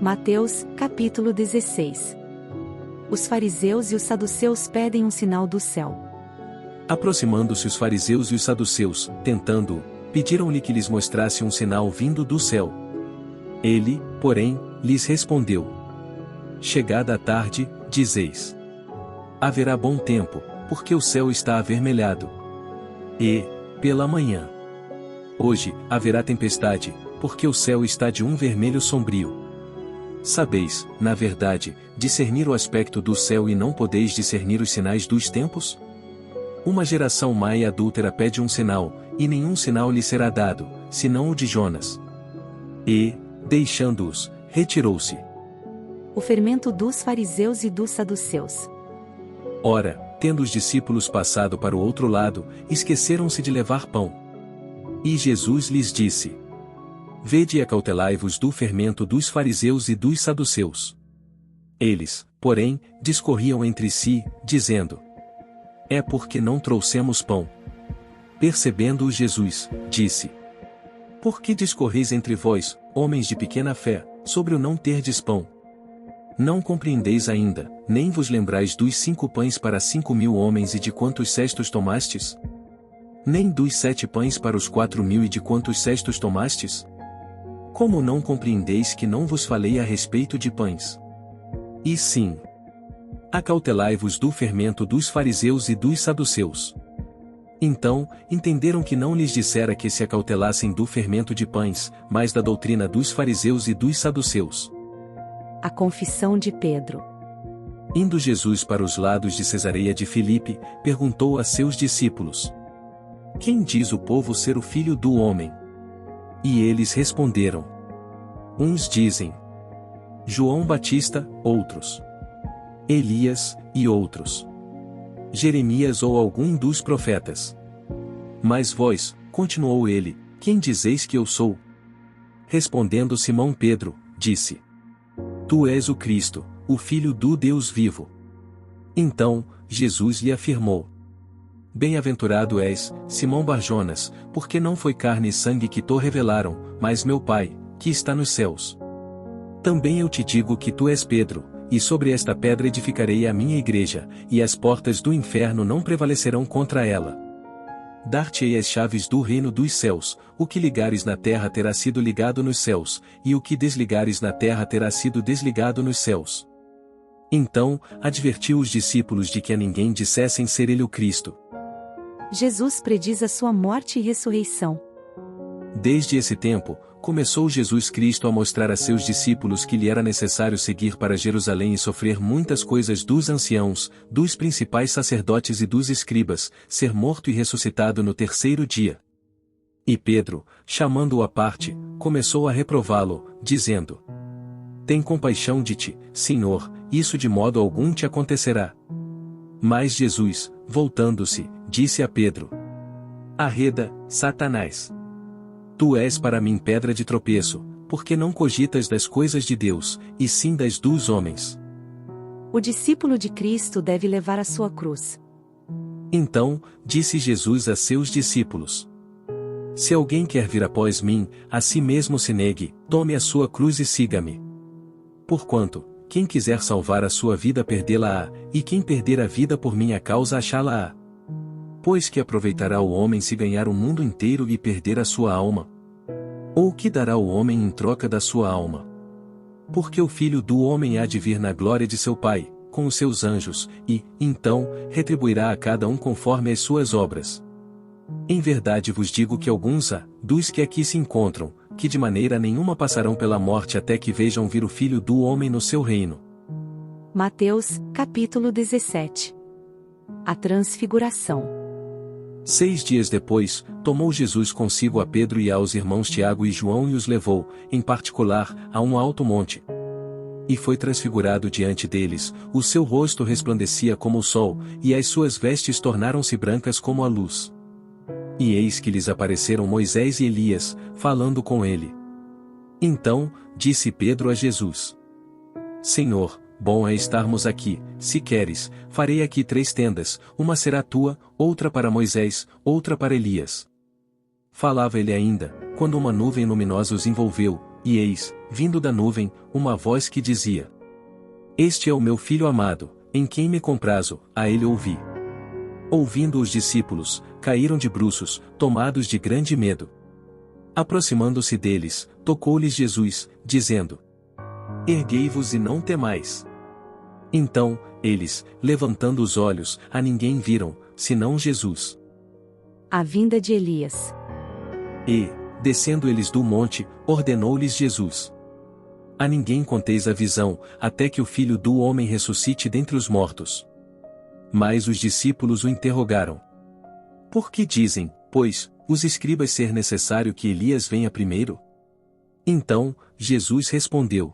Mateus, capítulo 16. Os fariseus e os saduceus pedem um sinal do céu. Aproximando-se os fariseus e os saduceus, tentando-o, pediram-lhe que lhes mostrasse um sinal vindo do céu. Ele, porém, lhes respondeu: Chegada a tarde, dizeis: haverá bom tempo, porque o céu está avermelhado. E, pela manhã, hoje, haverá tempestade, porque o céu está de um vermelho sombrio. Sabeis, na verdade, discernir o aspecto do céu e não podeis discernir os sinais dos tempos? Uma geração má e adúltera pede um sinal, e nenhum sinal lhe será dado, senão o de Jonas. E, deixando-os, retirou-se. O fermento dos fariseus e dos saduceus. Ora, tendo os discípulos passado para o outro lado, esqueceram-se de levar pão. E Jesus lhes disse: Vede e acautelai-vos do fermento dos fariseus e dos saduceus. Eles, porém, discorriam entre si, dizendo: É porque não trouxemos pão. Percebendo-o Jesus, disse: Por que discorreis entre vós, homens de pequena fé, sobre o não terdes pão? Não compreendeis ainda, nem vos lembrais dos 5 pães para 5.000 homens e de quantos cestos tomastes? Nem dos 7 pães para os 4.000 e de quantos cestos tomastes? Como não compreendeis que não vos falei a respeito de pães? E sim, acautelai-vos do fermento dos fariseus e dos saduceus. Então, entenderam que não lhes dissera que se acautelassem do fermento de pães, mas da doutrina dos fariseus e dos saduceus. A confissão de Pedro. Indo Jesus para os lados de Cesareia de Filipe, perguntou a seus discípulos: Quem diz o povo ser o Filho do Homem? E eles responderam: Uns dizem João Batista, outros Elias, e outros Jeremias ou algum dos profetas. Mas vós, continuou ele, quem dizeis que eu sou? Respondendo Simão Pedro, disse: Tu és o Cristo, o Filho do Deus vivo. Então, Jesus lhe afirmou: Bem-aventurado és, Simão Barjonas, porque não foi carne e sangue que te revelaram, mas meu Pai, que está nos céus. Também eu te digo que tu és Pedro, e sobre esta pedra edificarei a minha igreja, e as portas do inferno não prevalecerão contra ela. Dar-te-ei as chaves do reino dos céus, o que ligares na terra terá sido ligado nos céus, e o que desligares na terra terá sido desligado nos céus. Então, advertiu os discípulos de que a ninguém dissessem ser ele o Cristo. Jesus prediz a sua morte e ressurreição. Desde esse tempo, começou Jesus Cristo a mostrar a seus discípulos que lhe era necessário seguir para Jerusalém e sofrer muitas coisas dos anciãos, dos principais sacerdotes e dos escribas, ser morto e ressuscitado no terceiro dia. E Pedro, chamando-o à parte, começou a reprová-lo, dizendo: Tem compaixão de ti, Senhor, isso de modo algum te acontecerá. Mas Jesus, voltando-se, disse a Pedro: Arreda, Satanás! Tu és para mim pedra de tropeço, porque não cogitas das coisas de Deus, e sim das dos homens. O discípulo de Cristo deve levar a sua cruz. Então, disse Jesus a seus discípulos: Se alguém quer vir após mim, a si mesmo se negue, tome a sua cruz e siga-me. Porquanto, quem quiser salvar a sua vida perdê-la-á, e quem perder a vida por minha causa achá-la-á. Pois que aproveitará o homem se ganhar o mundo inteiro e perder a sua alma? Ou que dará o homem em troca da sua alma? Porque o Filho do Homem há de vir na glória de seu Pai, com os seus anjos, e, então, retribuirá a cada um conforme as suas obras. Em verdade vos digo que alguns há, dos que aqui se encontram, que de maneira nenhuma passarão pela morte até que vejam vir o Filho do Homem no seu reino. Mateus, capítulo 17. A transfiguração. 6 dias depois, tomou Jesus consigo a Pedro e aos irmãos Tiago e João e os levou, em particular, a um alto monte. E foi transfigurado diante deles, o seu rosto resplandecia como o sol, e as suas vestes tornaram-se brancas como a luz. E eis que lhes apareceram Moisés e Elias, falando com ele. Então, disse Pedro a Jesus: Senhor, bom é estarmos aqui, se queres, farei aqui 3 tendas, uma será tua, outra para Moisés, outra para Elias. Falava ele ainda, quando uma nuvem luminosa os envolveu, e eis, vindo da nuvem, uma voz que dizia: Este é o meu filho amado, em quem me comprazo, a ele ouvi. Ouvindo os discípulos, caíram de bruços, tomados de grande medo. Aproximando-se deles, tocou-lhes Jesus, dizendo: Erguei-vos e não temais. Então, eles, levantando os olhos, a ninguém viram, senão Jesus. A vinda de Elias. E, descendo eles do monte, ordenou-lhes Jesus: A ninguém conteis a visão, até que o Filho do Homem ressuscite dentre os mortos. Mas os discípulos o interrogaram: Por que dizem, pois, os escribas ser necessário que Elias venha primeiro? Então, Jesus respondeu: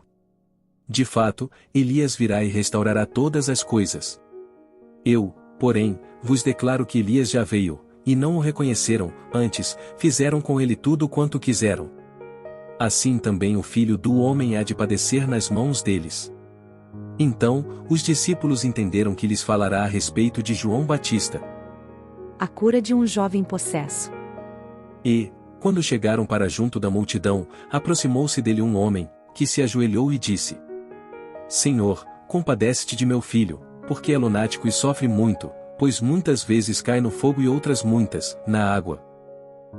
De fato, Elias virá e restaurará todas as coisas. Eu, porém, vos declaro que Elias já veio, e não o reconheceram, antes, fizeram com ele tudo quanto quiseram. Assim também o Filho do Homem há de padecer nas mãos deles. Então, os discípulos entenderam que lhes falará a respeito de João Batista. A cura de um jovem possesso. E, quando chegaram para junto da multidão, aproximou-se dele um homem, que se ajoelhou e disse: Senhor, compadece-te de meu filho, porque é lunático e sofre muito, pois muitas vezes cai no fogo e outras muitas, na água.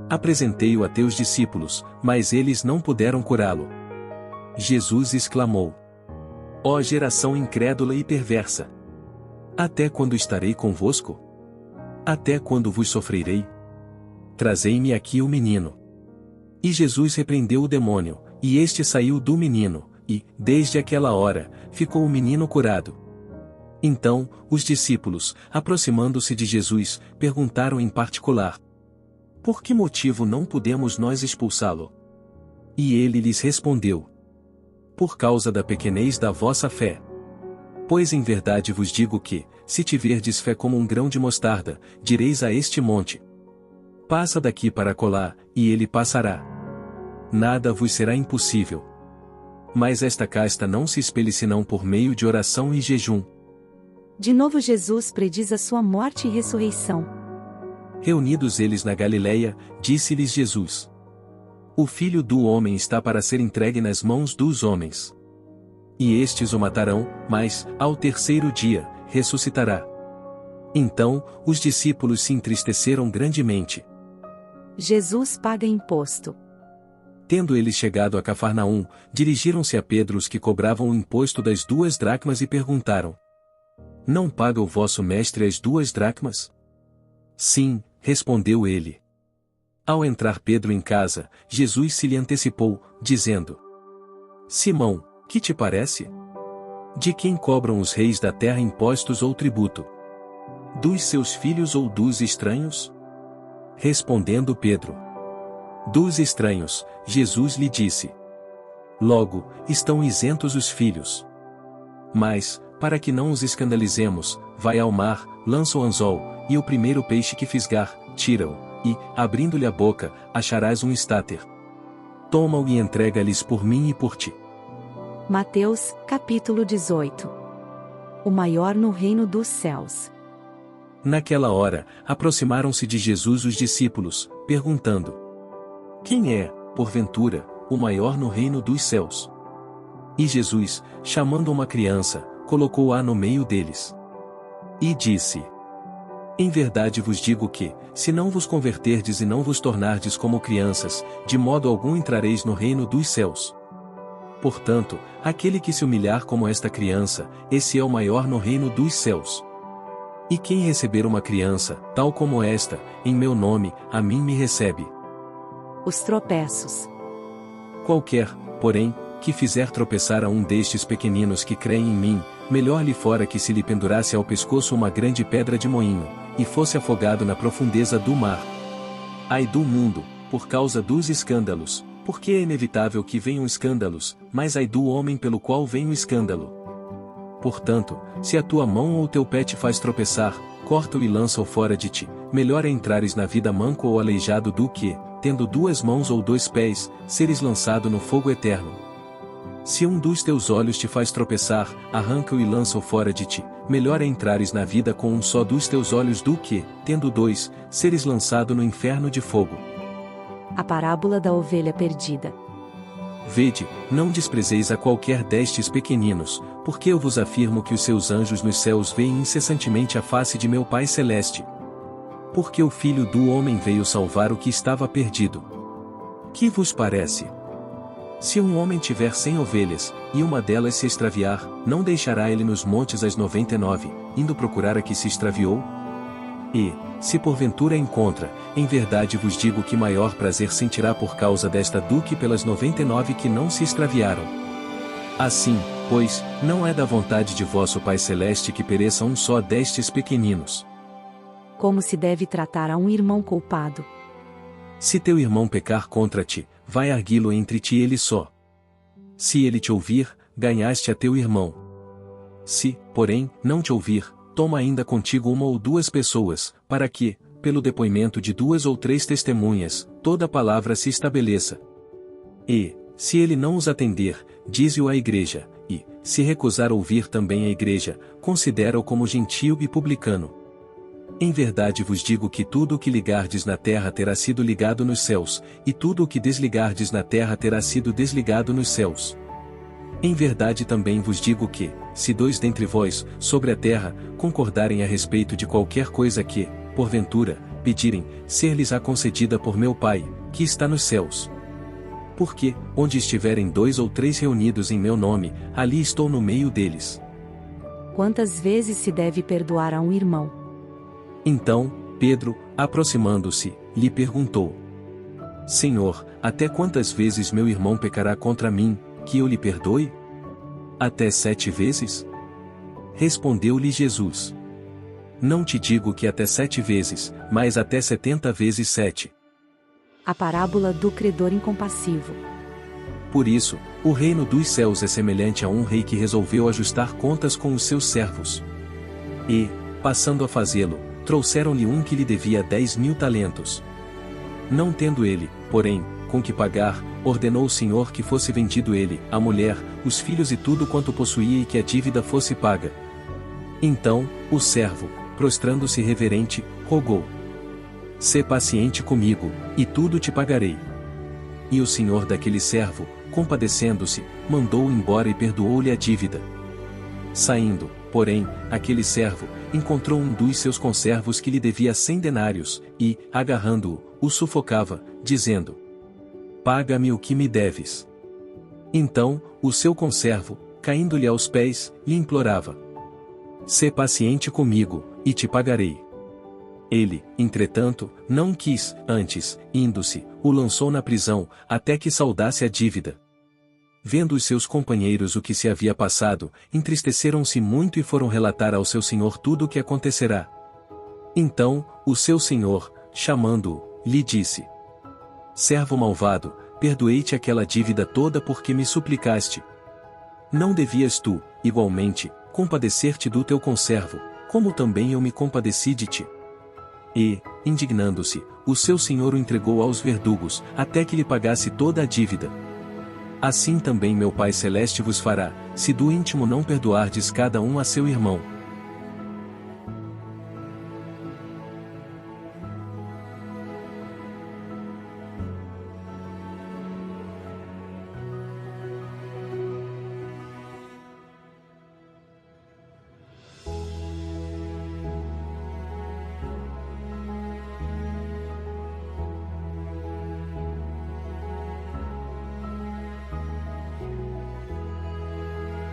Apresentei-o a teus discípulos, mas eles não puderam curá-lo. Jesus exclamou: Ó geração incrédula e perversa! Até quando estarei convosco? Até quando vos sofrerei? Trazei-me aqui o menino. E Jesus repreendeu o demônio, e este saiu do menino, e, desde aquela hora, ficou o menino curado. Então, os discípulos, aproximando-se de Jesus, perguntaram em particular: Por que motivo não podemos nós expulsá-lo? E ele lhes respondeu: Por causa da pequenez da vossa fé. Pois em verdade vos digo que, se tiverdes fé como um grão de mostarda, direis a este monte: Passa daqui para acolá, e ele passará. Nada vos será impossível. Mas esta casta não se expele senão por meio de oração e jejum. De novo Jesus prediz a sua morte e ressurreição. Reunidos eles na Galileia, disse-lhes Jesus: O Filho do Homem está para ser entregue nas mãos dos homens. E estes o matarão, mas, ao terceiro dia, ressuscitará. Então, os discípulos se entristeceram grandemente. Jesus paga imposto. Tendo eles chegado a Cafarnaum, dirigiram-se a Pedro os que cobravam o imposto das 2 dracmas e perguntaram: Não paga o vosso mestre as 2 dracmas? Sim, respondeu ele. Ao entrar Pedro em casa, Jesus se lhe antecipou, dizendo: Simão, que te parece? De quem cobram os reis da terra impostos ou tributo? Dos seus filhos ou dos estranhos? Respondendo Pedro: Dos estranhos, Jesus lhe disse: Logo, estão isentos os filhos. Mas, para que não os escandalizemos, vai ao mar, lança o anzol, e o primeiro peixe que fisgar, tira-o, e, abrindo-lhe a boca, acharás um estáter. Toma-o e entrega-lhes por mim e por ti. Mateus, capítulo 18. O maior no reino dos céus. Naquela hora, aproximaram-se de Jesus os discípulos, perguntando: Quem é, porventura, o maior no reino dos céus? E Jesus, chamando uma criança, colocou-a no meio deles. E disse: Em verdade vos digo que, se não vos converterdes e não vos tornardes como crianças, de modo algum entrareis no reino dos céus. Portanto, aquele que se humilhar como esta criança, esse é o maior no reino dos céus. E quem receber uma criança, tal como esta, em meu nome, a mim me recebe. Os tropeços. Qualquer, porém, que fizer tropeçar a um destes pequeninos que creem em mim, melhor lhe fora que se lhe pendurasse ao pescoço uma grande pedra de moinho, e fosse afogado na profundeza do mar. Ai do mundo, por causa dos escândalos, porque é inevitável que venham escândalos, mas ai do homem pelo qual vem o escândalo. Portanto, se a tua mão ou o teu pé te faz tropeçar, corta-o e lança-o fora de ti. Melhor é entrares na vida manco ou aleijado do que, tendo 2 mãos ou 2 pés, seres lançado no fogo eterno. Se um dos teus olhos te faz tropeçar, arranca-o e lança-o fora de ti. Melhor é entrares na vida com um só dos teus olhos do que, tendo 2, seres lançado no inferno de fogo. A parábola da ovelha perdida. Vede, não desprezeis a qualquer destes pequeninos, porque eu vos afirmo que os seus anjos nos céus veem incessantemente a face de meu Pai Celeste. Porque o Filho do Homem veio salvar o que estava perdido. Que vos parece? Se um homem tiver 100 ovelhas, e uma delas se extraviar, não deixará ele nos montes as 99, indo procurar a que se extraviou? E, se porventura encontra, em verdade vos digo que maior prazer sentirá por causa desta do que pelas 99 que não se extraviaram. Assim, pois, não é da vontade de vosso Pai Celeste que pereça um só destes pequeninos. Como se deve tratar a um irmão culpado? Se teu irmão pecar contra ti, vai arguí-lo entre ti e ele só. Se ele te ouvir, ganhaste a teu irmão. Se, porém, não te ouvir, toma ainda contigo uma ou duas pessoas, para que, pelo depoimento de 2 ou 3 testemunhas, toda palavra se estabeleça. E, se ele não os atender, dize-o à igreja, e, se recusar ouvir também a igreja, considera-o como gentio e publicano. Em verdade vos digo que tudo o que ligardes na terra terá sido ligado nos céus, e tudo o que desligardes na terra terá sido desligado nos céus. Em verdade também vos digo que, se 2 dentre vós, sobre a terra, concordarem a respeito de qualquer coisa que, porventura, pedirem, ser-lhes-á concedida por meu Pai, que está nos céus. Porque, onde estiverem 2 ou 3 reunidos em meu nome, ali estou no meio deles. Quantas vezes se deve perdoar a um irmão? Então, Pedro, aproximando-se, lhe perguntou: Senhor, até quantas vezes meu irmão pecará contra mim, que eu lhe perdoe? Até 7 vezes? Respondeu-lhe Jesus: Não te digo que até 7 vezes, mas até 70 vezes 7. A parábola do credor incompassivo. Por isso, o reino dos céus é semelhante a um rei que resolveu ajustar contas com os seus servos. E, passando a fazê-lo, trouxeram-lhe um que lhe devia 10.000 talentos. Não tendo ele, porém, com que pagar, ordenou o Senhor que fosse vendido ele, a mulher, os filhos e tudo quanto possuía e que a dívida fosse paga. Então, o servo, prostrando-se reverente, rogou: Sê paciente comigo, e tudo te pagarei. E o senhor daquele servo, compadecendo-se, mandou-o embora e perdoou-lhe a dívida. Saindo, porém, aquele servo, encontrou um dos seus conservos que lhe devia 100 denários, e, agarrando-o, o sufocava, dizendo: Paga-me o que me deves. Então, o seu conservo, caindo-lhe aos pés, lhe implorava: Sê paciente comigo, e te pagarei. Ele, entretanto, não quis, antes, indo-se, o lançou na prisão, até que saldasse a dívida. Vendo os seus companheiros o que se havia passado, entristeceram-se muito e foram relatar ao seu senhor tudo o que acontecerá. Então, o seu senhor, chamando-o, lhe disse: Servo malvado, perdoei-te aquela dívida toda porque me suplicaste. Não devias tu, igualmente, compadecer-te do teu conservo, como também eu me compadeci de ti? E, indignando-se, o seu senhor o entregou aos verdugos, até que lhe pagasse toda a dívida. Assim também meu Pai Celeste vos fará, se do íntimo não perdoardes cada um a seu irmão.